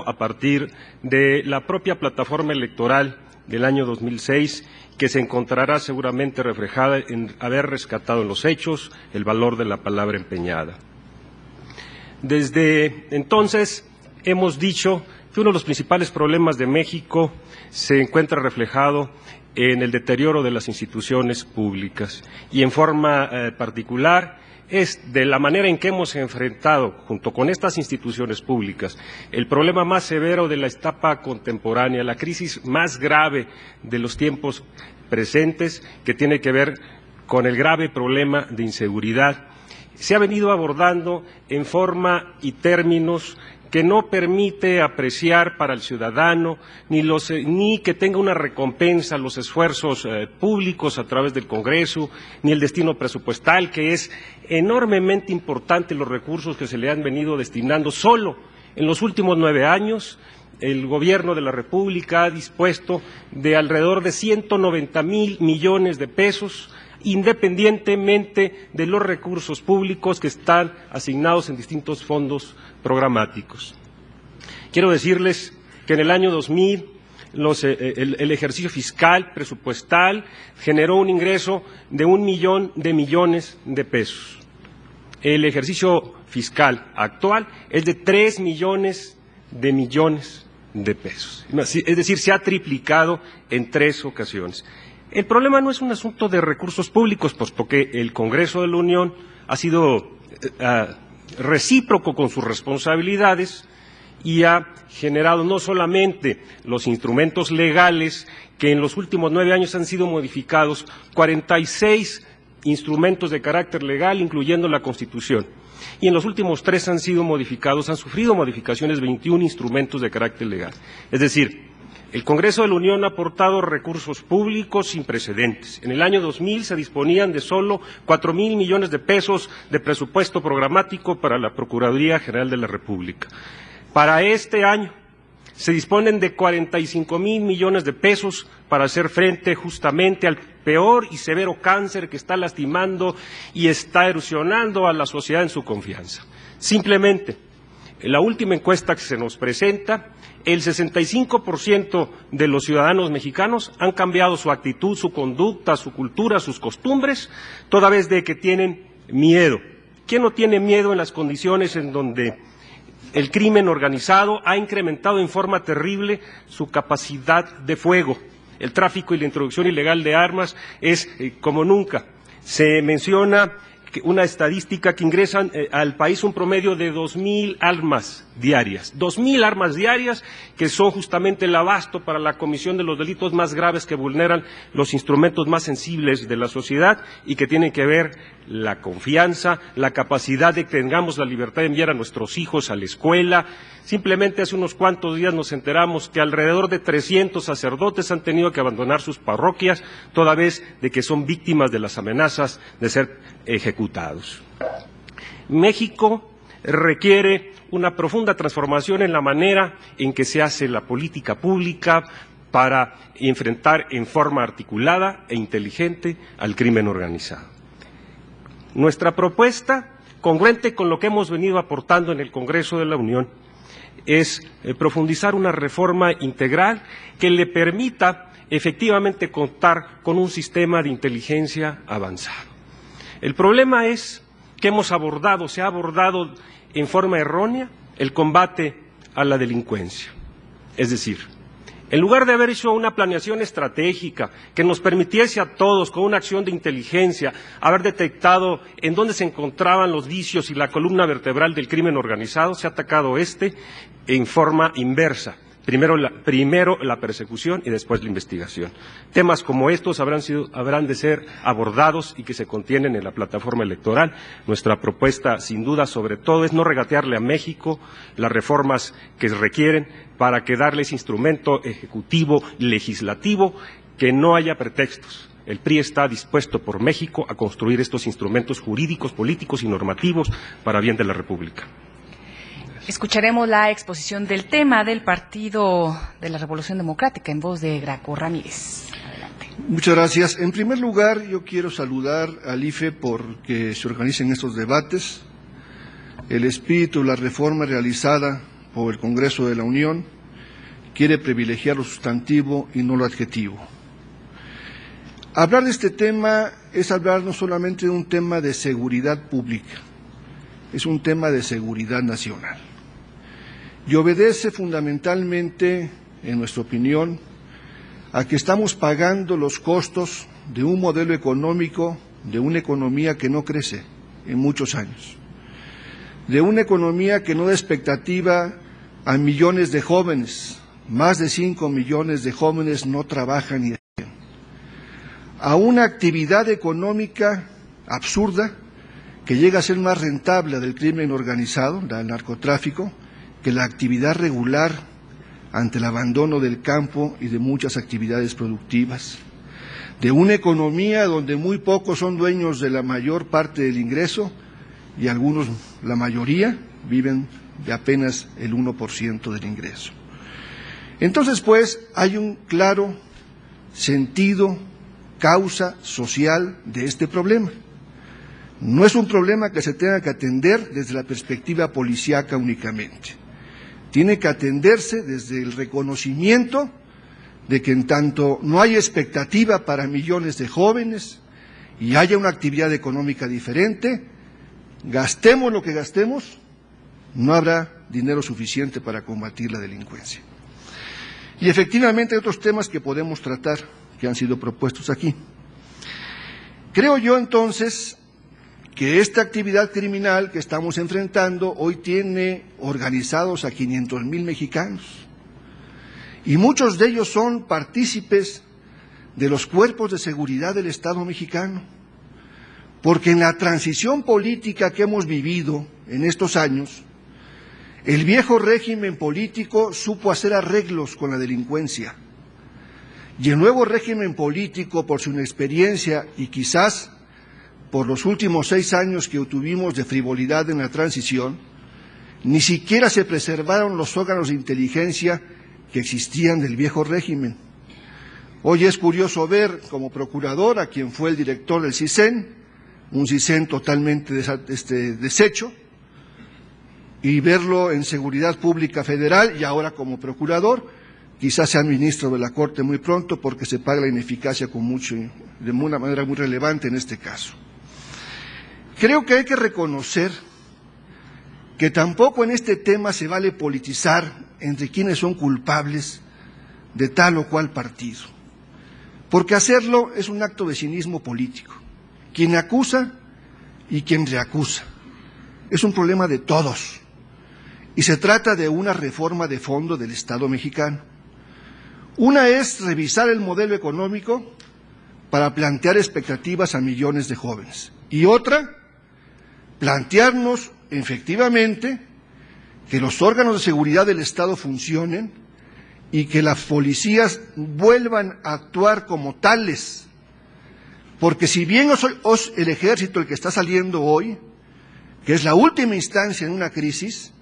a partir de la propia plataforma electoral del año 2006, que se encontrará seguramente reflejada en haber rescatado en los hechos el valor de la palabra empeñada. Desde entonces hemos dicho que uno de los principales problemas de México se encuentra reflejado en el deterioro de las instituciones públicas y en forma particular es de la manera en que hemos enfrentado, junto con estas instituciones públicas, el problema más severo de la etapa contemporánea, la crisis más grave de los tiempos presentes, que tiene que ver con el grave problema de inseguridad. Se ha venido abordando en forma y términos que no permite apreciar para el ciudadano ni que tenga una recompensa los esfuerzos públicos a través del Congreso, ni el destino presupuestal, que es enormemente importante los recursos que se le han venido destinando. Solo en los últimos 9 años el Gobierno de la República ha dispuesto de alrededor de 190,000 millones de pesos, independientemente de los recursos públicos que están asignados en distintos fondos programáticos. Quiero decirles que en el año 2000 el ejercicio fiscal presupuestal generó un ingreso de 1 millón de millones de pesos. El ejercicio fiscal actual es de 3 millones de millones de pesos. Es decir, se ha triplicado en 3 ocasiones. El problema no es un asunto de recursos públicos, puesto que el Congreso de la Unión ha sido recíproco con sus responsabilidades y ha generado no solamente los instrumentos legales que en los últimos 9 años han sido modificados, 46 instrumentos de carácter legal, incluyendo la Constitución, y en los últimos 3 han sufrido modificaciones 21 instrumentos de carácter legal. Es decir, el Congreso de la Unión ha aportado recursos públicos sin precedentes. En el año 2000 se disponían de solo 4,000 millones de pesos de presupuesto programático para la Procuraduría General de la República. Para este año se disponen de 45,000 millones de pesos para hacer frente justamente al peor y severo cáncer que está lastimando y está erosionando a la sociedad en su confianza. Simplemente, en la última encuesta que se nos presenta, el 65% de los ciudadanos mexicanos han cambiado su actitud, su conducta, su cultura, sus costumbres, toda vez de que tienen miedo. ¿Quién no tiene miedo en las condiciones en donde el crimen organizado ha incrementado en forma terrible su capacidad de fuego? El tráfico y la introducción ilegal de armas es como nunca. Se menciona una estadística que ingresan al país un promedio de 2,000 armas diarias. 2,000 armas diarias que son justamente el abasto para la comisión de los delitos más graves que vulneran los instrumentos más sensibles de la sociedad y que tienen que ver la confianza, la capacidad de que tengamos la libertad de enviar a nuestros hijos a la escuela. Simplemente hace unos cuantos días nos enteramos que alrededor de 300 sacerdotes han tenido que abandonar sus parroquias, toda vez de que son víctimas de las amenazas de ser ejecutados. México requiere una profunda transformación en la manera en que se hace la política pública para enfrentar en forma articulada e inteligente al crimen organizado. Nuestra propuesta, congruente con lo que hemos venido aportando en el Congreso de la Unión, es profundizar una reforma integral que le permita efectivamente contar con un sistema de inteligencia avanzado. El problema es que se ha abordado en forma errónea el combate a la delincuencia. Es decir, en lugar de haber hecho una planeación estratégica que nos permitiese a todos, con una acción de inteligencia, haber detectado en dónde se encontraban los vicios y la columna vertebral del crimen organizado, se ha atacado en forma inversa. Primero la persecución y después la investigación. Temas como estos habrán de ser abordados y que se contienen en la plataforma electoral. Nuestra propuesta, sin duda, sobre todo, es no regatearle a México las reformas que requieren para que darles instrumento ejecutivo y legislativo, que no haya pretextos. El PRI está dispuesto por México a construir estos instrumentos jurídicos, políticos y normativos para bien de la República. Escucharemos la exposición del tema del Partido de la Revolución Democrática en voz de Graco Ramírez. Adelante. Muchas gracias. En primer lugar, yo quiero saludar al IFE porque se organicen estos debates. El espíritu de la reforma realizada o el Congreso de la Unión quiere privilegiar lo sustantivo y no lo adjetivo. Hablar de este tema es hablar no solamente de un tema de seguridad pública, es un tema de seguridad nacional. Y obedece fundamentalmente, en nuestra opinión, a que estamos pagando los costos de un modelo económico, de una economía que no crece en muchos años, de una economía que no da expectativa a millones de jóvenes, más de 5 millones de jóvenes no trabajan y a una actividad económica absurda que llega a ser más rentable del crimen organizado, del narcotráfico, que la actividad regular ante el abandono del campo y de muchas actividades productivas, de una economía donde muy pocos son dueños de la mayor parte del ingreso y algunos, la mayoría, viven de apenas el 1% del ingreso. Entonces, pues, hay un claro sentido, causa social de este problema. No es un problema que se tenga que atender desde la perspectiva policíaca únicamente. Tiene que atenderse desde el reconocimiento de que en tanto no hay expectativa para millones de jóvenes y haya una actividad económica diferente, gastemos lo que gastemos, no habrá dinero suficiente para combatir la delincuencia. Y efectivamente hay otros temas que podemos tratar, que han sido propuestos aquí. Creo yo entonces que esta actividad criminal que estamos enfrentando hoy tiene organizados a 500,000 mexicanos y muchos de ellos son partícipes de los cuerpos de seguridad del Estado mexicano, porque en la transición política que hemos vivido en estos años, el viejo régimen político supo hacer arreglos con la delincuencia y el nuevo régimen político, por su inexperiencia y quizás por los últimos 6 años que tuvimos de frivolidad en la transición, ni siquiera se preservaron los órganos de inteligencia que existían del viejo régimen. Hoy es curioso ver como procurador a quien fue el director del CISEN, un CISEN totalmente deshecho, y verlo en Seguridad Pública Federal y ahora como procurador, quizás sea ministro de la Corte muy pronto porque se paga la ineficacia de una manera muy relevante en este caso. Creo que hay que reconocer que tampoco en este tema se vale politizar entre quienes son culpables de tal o cual partido, porque hacerlo es un acto de cinismo político. Quien acusa y quien reacusa. Es un problema de todos y se trata de una reforma de fondo del Estado mexicano. Una es revisar el modelo económico para plantear expectativas a millones de jóvenes y otra, plantearnos efectivamente que los órganos de seguridad del Estado funcionen y que las policías vuelvan a actuar como tales, porque si bien es el ejército el que está saliendo hoy, que es la última instancia en una crisis,